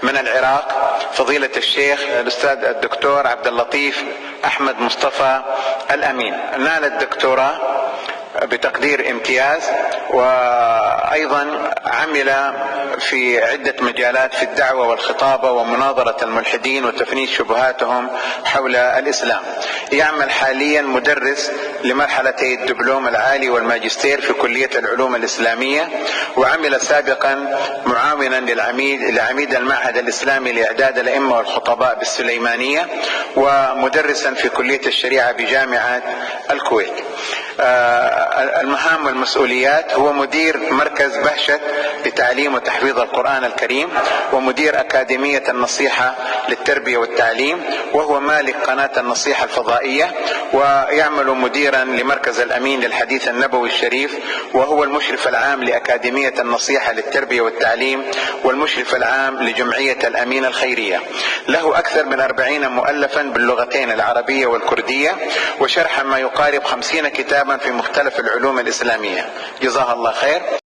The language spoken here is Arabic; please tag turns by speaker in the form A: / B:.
A: من العراق فضيلة الشيخ الأستاذ الدكتور عبد اللطيف أحمد مصطفى الأمين، نال الدكتوراه بتقدير امتياز، وأيضا عمل في عدة مجالات في الدعوة والخطابة ومناظرة الملحدين وتفنيد شبهاتهم حول الإسلام. يعمل حاليا مدرس لمرحلتي الدبلوم العالي والماجستير في كلية العلوم الإسلامية، وعمل سابقا معاونا لعميد المعهد الإسلامي لإعداد الأئمة والخطباء بالسليمانية، ومدرسا في كلية الشريعة بجامعة الكويت. المهام والمسؤوليات: هو مدير مركز بهشت لتعليم وتحفيظ القرآن الكريم، ومدير أكاديمية النصيحة للتربية والتعليم، وهو مالك قناة النصيحة الفضائية، ويعمل مديرا لمركز الأمين للحديث النبوي الشريف، وهو المشرف العام لأكاديمية النصيحة للتربية والتعليم، والمشرف العام لجمعية الأمين الخيرية. له أكثر من 40 مؤلفا باللغتين العربية والكردية، وشرح ما يقارب 50 كتابا في مختلف العلوم الإسلامية. جزاه الله خير.